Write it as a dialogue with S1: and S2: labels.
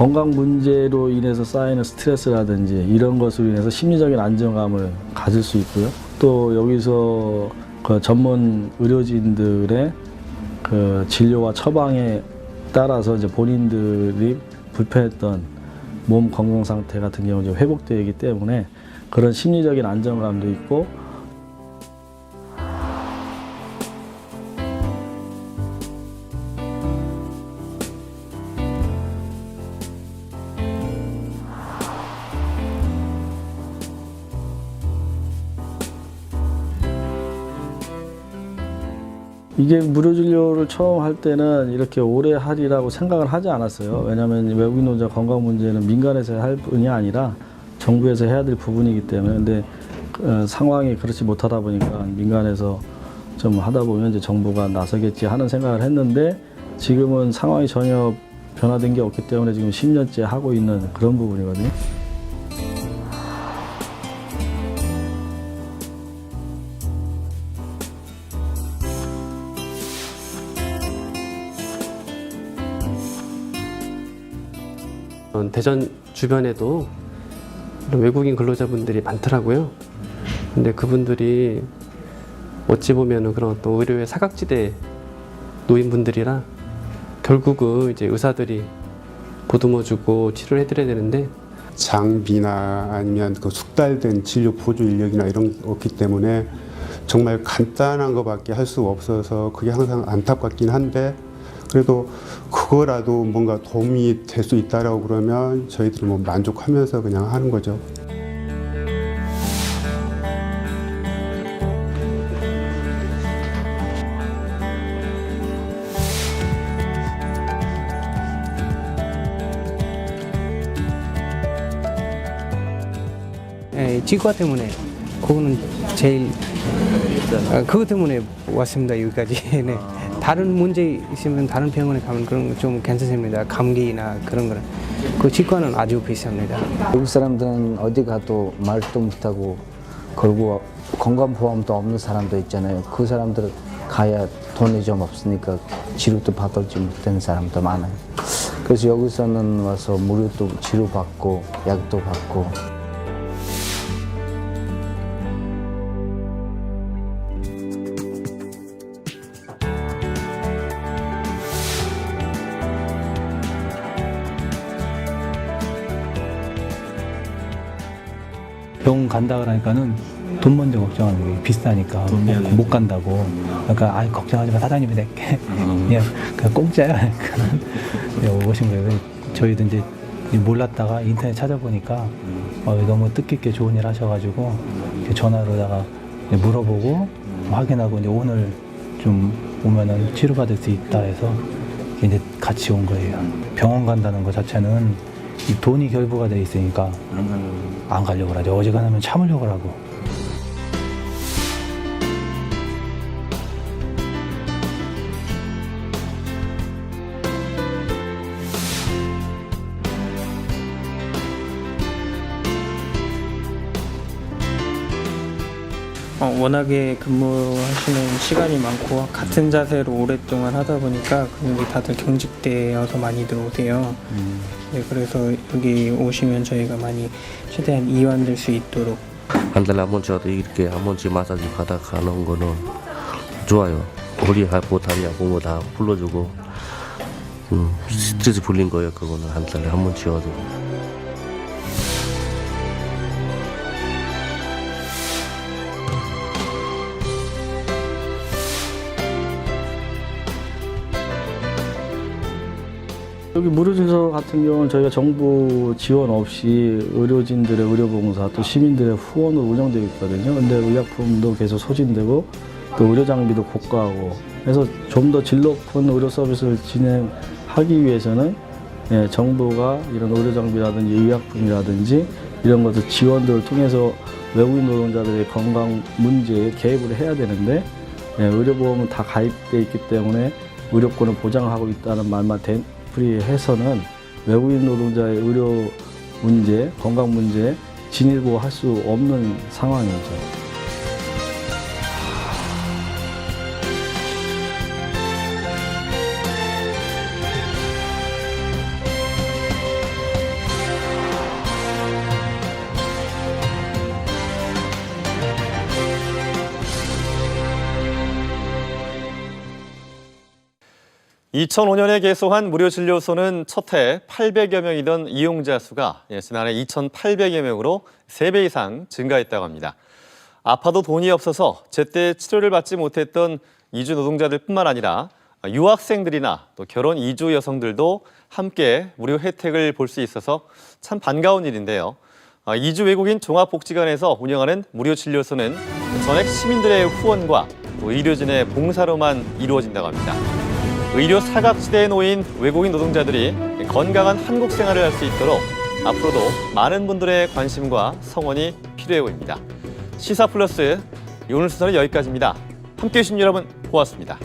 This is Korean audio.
S1: 건강 문제로 인해서 쌓이는 스트레스라든지 이런 것으로 인해서 심리적인 안정감을 가질 수 있고요. 또 여기서 그 전문 의료진들의 그 진료와 처방에 따라서 이제 본인들이 불편했던 몸 건강 상태 같은 경우 좀 회복되기 때문에 그런 심리적인 안정감도 있고. 이게 무료 진료를 처음 할 때는 이렇게 오래 하리라고 생각을 하지 않았어요. 왜냐하면 외국인 노자 건강 문제는 민간에서 할 뿐이 아니라 정부에서 해야 될 부분이기 때문에. 근데 상황이 그렇지 못하다 보니까 민간에서 좀 하다 보면 이제 정부가 나서겠지 하는 생각을 했는데, 지금은 상황이 전혀 변화된 게 없기 때문에 지금 10년째 하고 있는 그런 부분이거든요.
S2: 대전 주변에도 외국인 근로자분들이 많더라고요. 근데 그분들이 어찌 보면은 그런 또 의료의 사각지대 노인분들이라 결국은 이제 의사들이 보듬어주고 치료를 해드려야 되는데,
S3: 장비나 아니면 그 숙달된 진료 보조 인력이나 이런 게 없기 때문에 정말 간단한 것밖에 할 수가 없어서 그게 항상 안타깝긴 한데, 그래도 그거라도 뭔가 도움이 될 수 있다라고 그러면 저희들은 뭐 만족하면서 그냥 하는 거죠.
S4: 치과 때문에 그거는 제일 그것 때문에 왔습니다 여기까지. 네. 다른 문제 있으면 다른 병원에 가면 그런 거 좀 괜찮습니다. 감기나 그런 거는. 그 치과는 아주 비쌉니다.
S5: 외국 사람들은 어디 가도 말도 못하고 그리고 건강보험도 없는 사람도 있잖아요. 그 사람들 가야 돈이 좀 없으니까 치료도 받을지 못하는 사람도 많아요. 그래서 여기서는 와서 무료도 치료받고 약도 받고.
S6: 병원 간다 그러니까는 돈 먼저 걱정하는 게 비싸니까 못 간다고. 그러니까 아 걱정하지 마, 사장님이 낼게. 그냥 공짜야. 그러니까 오신 거예요. 저희도 이제 몰랐다가 인터넷 찾아보니까 너무 뜻깊게 좋은 일 하셔가지고 전화로다가 물어보고 확인하고 이제 오늘 좀 오면은 치료받을 수 있다 해서 이제 같이 온 거예요. 병원 간다는 것 자체는 이 돈이 결부가 돼 있으니까 안 가려고 하죠. 어지간하면 참으려고 하고.
S7: 워낙에 근무하시는 시간이 많고 같은 자세로 오랫동안 하다 보니까 근육이 다들 경직되어서 많이들 오세요. 네, 그래서 여기 오시면 저희가 많이 최대한 이완될 수 있도록
S8: 한 달에 한 번씩 와도 이렇게 한 번씩 마사지 받아 가는 거는 좋아요. 허리, 보, 다리 아픈 거 다 풀어주고 스트레스 풀린 거예요. 그거는 한 달에 한 번씩 와도.
S1: 여기 무료진료 같은 경우는 저희가 정부 지원 없이 의료진들의 의료봉사 또 시민들의 후원으로 운영되고 있거든요. 근데 의약품도 계속 소진되고 또 의료 장비도 고가하고 해서 좀 더 질 높은 의료 서비스를 진행하기 위해서는 정부가 이런 의료 장비라든지 의약품이라든지 이런 것들 지원들을 통해서 외국인 노동자들의 건강 문제에 개입을 해야 되는데 의료보험은 다 가입돼 있기 때문에 의료권을 보장하고 있다는 말만 되풀이해서는 외국인 노동자의 의료 문제, 건강 문제에 진일보할 수 없는 상황이죠.
S9: 2005년에 개소한 무료진료소는 첫 해 800여 명이던 이용자 수가 지난해 2,800여 명으로 3배 이상 증가했다고 합니다. 아파도 돈이 없어서 제때 치료를 받지 못했던 이주 노동자들뿐만 아니라 유학생들이나 또 결혼 이주 여성들도 함께 무료 혜택을 볼 수 있어서 참 반가운 일인데요. 이주 외국인 종합복지관에서 운영하는 무료진료소는 전액 시민들의 후원과 또 의료진의 봉사로만 이루어진다고 합니다. 의료 사각지대에 놓인 외국인 노동자들이 건강한 한국 생활을 할 수 있도록 앞으로도 많은 분들의 관심과 성원이 필요해 보입니다. 시사플러스 오늘 순서는 여기까지입니다. 함께해 주신 여러분 고맙습니다.